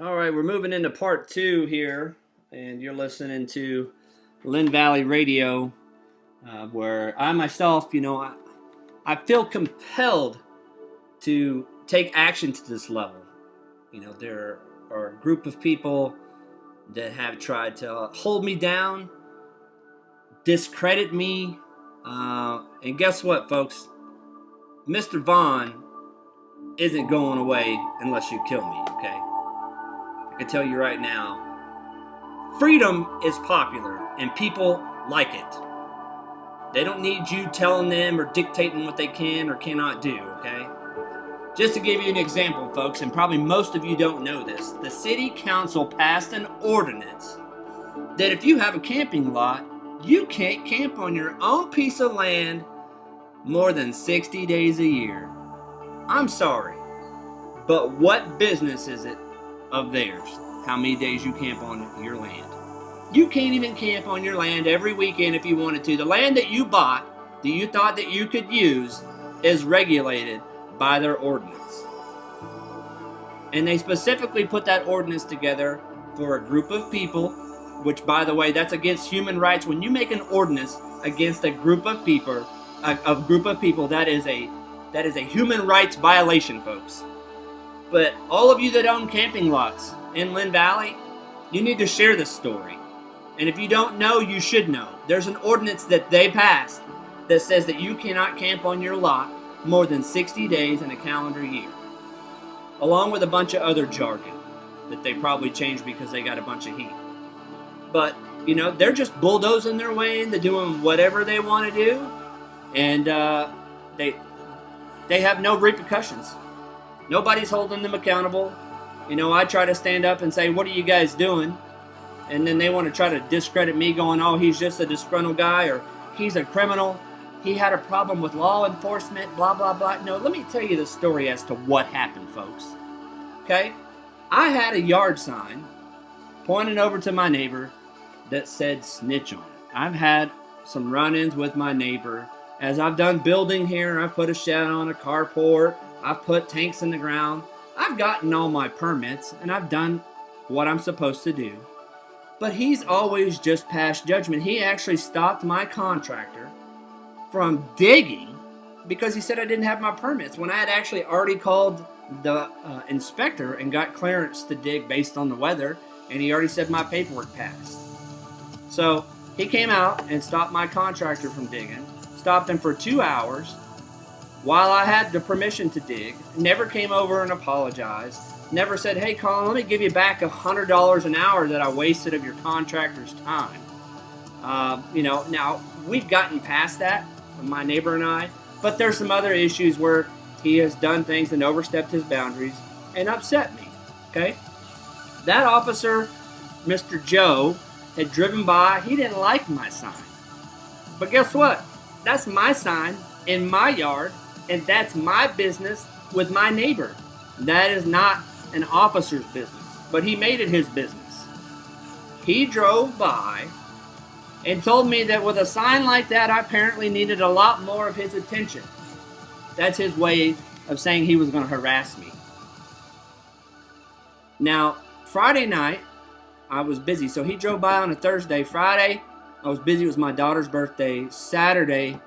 All right, we're moving into part two here, and you're listening to Linn Valley Radio, where I myself, I feel compelled to take action to this level. There are a group of people that have tried to hold me down, discredit me, and guess what, folks? Mr. Vaughn isn't going away unless you kill me, okay? I can tell you right now, freedom is popular and people like it. They don't need you telling them or dictating what they can or cannot do, okay? Just to give you an example, folks, and probably most of you don't know this, the city council passed an ordinance that if you have a camping lot, you can't camp on your own piece of land more than 60 days a year. I'm sorry, but what business is it of theirs how many days you camp on your land? You can't even camp on your land every weekend if you wanted to. The land that you bought, that you thought that you could use, is regulated by their ordinance. And they specifically put that ordinance together for a group of people, which, by the way, that's against human rights. When you make an ordinance against a group of people, that is a human rights violation, folks. But all of you that own camping lots in Linn Valley, you need to share this story. And if you don't know, you should know. There's an ordinance that they passed that says that you cannot camp on your lot more than 60 days in a calendar year, along with a bunch of other jargon that they probably changed because they got a bunch of heat. But, they're just bulldozing their way into doing whatever they want to do, and they have no repercussions. Nobody's holding them accountable. I try to stand up and say, what are you guys doing? And then they want to try to discredit me going, oh, he's just a disgruntled guy, or he's a criminal. He had a problem with law enforcement, blah, blah, blah. No, let me tell you the story as to what happened, folks. Okay? I had a yard sign pointing over to my neighbor that said snitch on it. I've had some run-ins with my neighbor. As I've done building here, I've put a shed on a carport. I've put tanks in the ground. I've gotten all my permits, and I've done what I'm supposed to do. But he's always just passed judgment. He actually stopped my contractor from digging because he said I didn't have my permits when I had actually already called the inspector and got clearance to dig based on the weather, and he already said my paperwork passed. So he came out and stopped my contractor from digging, stopped him for 2 hours while I had the permission to dig, never came over and apologized, never said, hey, Collin, let me give you back $100 an hour that I wasted of your contractor's time. Now, we've gotten past that, my neighbor and I, but there's some other issues where he has done things and overstepped his boundaries and upset me, okay? That officer, Mr. Joe, had driven by. He didn't like my sign. But guess what? That's my sign in my yard, and that's my business with my neighbor. That is not an officer's business, but he made it his business. He drove by and told me that with a sign like that, I apparently needed a lot more of his attention. That's his way of saying he was going to harass me. Now, Friday night, I was busy. So he drove by on a Thursday. Friday, I was busy. It was my daughter's birthday. Saturday,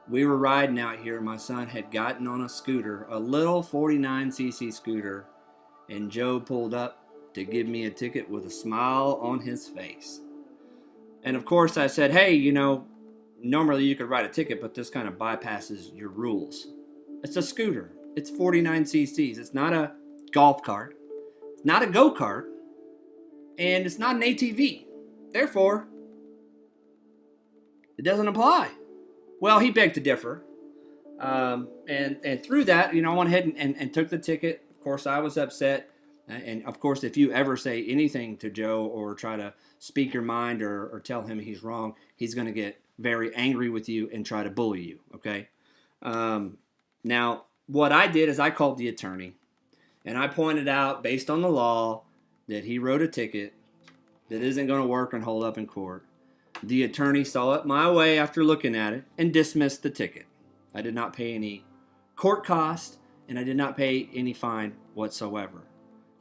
we were riding out here. My son had gotten on a scooter, a little 49cc scooter, and Joe pulled up to give me a ticket with a smile on his face. And of course I said, hey, normally you could write a ticket, but this kind of bypasses your rules. It's a scooter. It's 49cc's. It's not a golf cart. It's not a go-kart. And it's not an ATV. Therefore, it doesn't apply. Well, he begged to differ. And through that, I went ahead and took the ticket. Of course, I was upset. And of course, if you ever say anything to Joe or try to speak your mind or tell him he's wrong, he's going to get very angry with you and try to bully you, okay? Now, what I did is I called the attorney, and I pointed out, based on the law, that he wrote a ticket that isn't going to work and hold up in court. The attorney saw it my way after looking at it and dismissed the ticket. I did not pay any court cost, and I did not pay any fine whatsoever.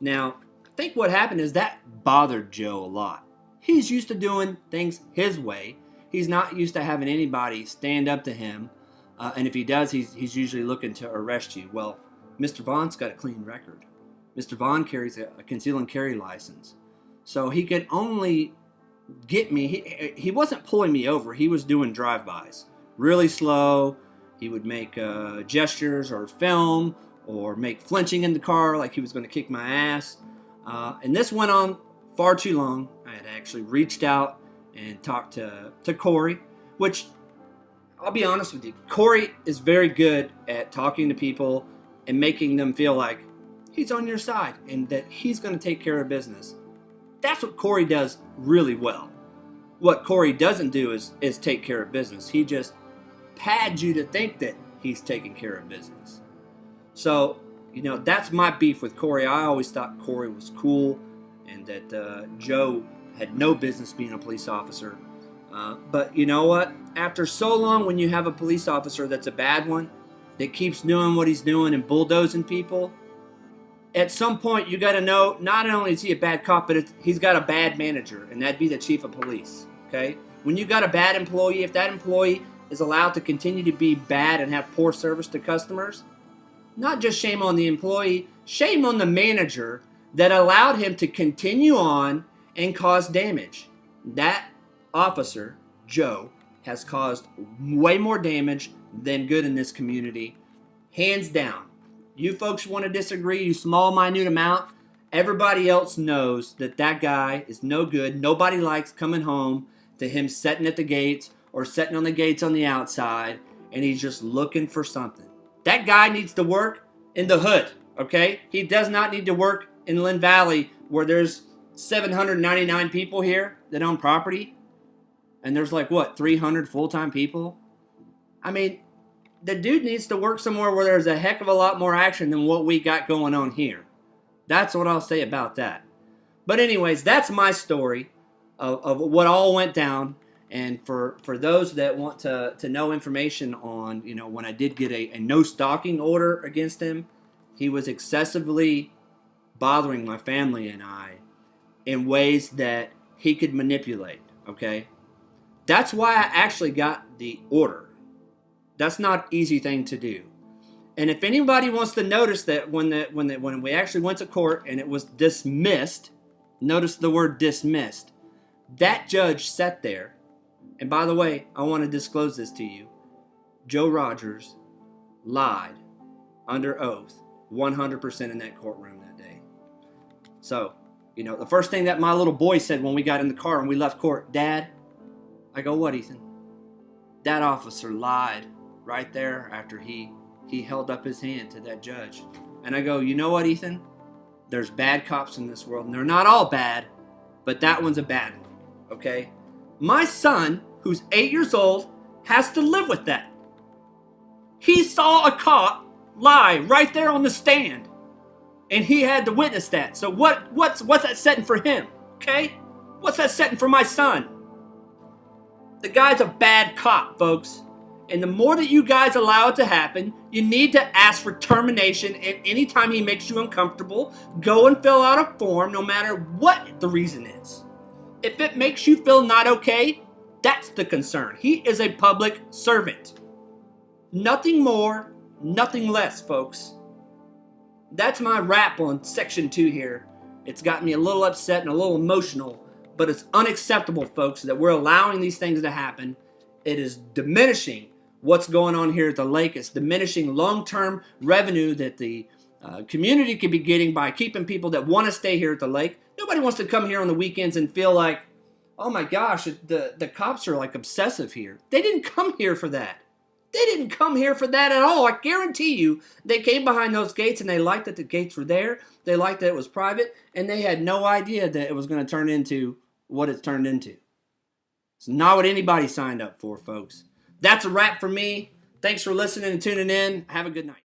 Now, think what happened is that bothered Joe a lot. He's used to doing things his way. He's not used to having anybody stand up to him. And if he does, he's usually looking to arrest you. Well, Mr. Vaughn's got a clean record. Mr. Vaughn carries a conceal and carry license. So he could only get me. He wasn't pulling me over. He was doing drive-bys. Really slow. He would make gestures or film or make flinching in the car like he was going to kick my ass. And this went on far too long. I had actually reached out and talked to Corey, which I'll be honest with you. Corey is very good at talking to people and making them feel like he's on your side and that he's going to take care of business. That's what Corey does really well. What Corey doesn't do is take care of business. He just pads you to think that he's taking care of business. So, that's my beef with Corey. I always thought Corey was cool and that Joe had no business being a police officer. But you know what? After so long, when you have a police officer that's a bad one, that keeps doing what he's doing and bulldozing people, at some point you got to know not only is he a bad cop, but he's got a bad manager, and that'd be the chief of police. Okay? When you got a bad employee, if that employee is allowed to continue to be bad and have poor service to customers, not just shame on the employee, shame on the manager that allowed him to continue on and cause damage. That officer, Joe, has caused way more damage than good in this community. Hands down. You folks want to disagree, you small, minute amount. Everybody else knows that guy is no good. Nobody likes coming home to him sitting at the gates or sitting on the gates on the outside, and he's just looking for something. That guy needs to work in the hood, okay? He does not need to work in Linn Valley where there's 799 people here that own property, and there's 300 full-time people. I mean, the dude needs to work somewhere where there's a heck of a lot more action than what we got going on here. That's what I'll say about that. But anyways, that's my story of what all went down. And for those that want to know information on, when I did get a no stalking order against him, he was excessively bothering my family and I in ways that he could manipulate, okay? That's why I actually got the order. That's not an easy thing to do. And if anybody wants to notice that when we actually went to court and it was dismissed, notice the word dismissed, that judge sat there. And by the way, I want to disclose this to you. Joe Rogers lied under oath 100% in that courtroom that day. So, the first thing that my little boy said when we got in the car and we left court, Dad, I go, what, Ethan? That officer lied right there after he held up his hand to that judge. And I go, you know what, Ethan? There's bad cops in this world, and they're not all bad, but that one's a bad one, okay? My son, who's 8 years old, has to live with that. He saw a cop lie right there on the stand, and he had to witness that. So what's that setting for him, okay? What's that setting for my son? The guy's a bad cop, folks. And the more that you guys allow it to happen, you need to ask for termination. And anytime he makes you uncomfortable, go and fill out a form no matter what the reason is. If it makes you feel not okay, that's the concern. He is a public servant. Nothing more, nothing less, folks. That's my wrap on Section 2 here. It's got me a little upset and a little emotional. But it's unacceptable, folks, that we're allowing these things to happen. It is diminishing what's going on here at the lake. It's diminishing long-term revenue that the community could be getting by keeping people that want to stay here at the lake. Nobody wants to come here on the weekends and feel like, oh my gosh, the cops are obsessive here. They didn't come here for that. They didn't come here for that at all. I guarantee you they came behind those gates and they liked that the gates were there. They liked that it was private, and they had no idea that it was going to turn into what it's turned into. It's not what anybody signed up for, folks. That's a wrap for me. Thanks for listening and tuning in. Have a good night.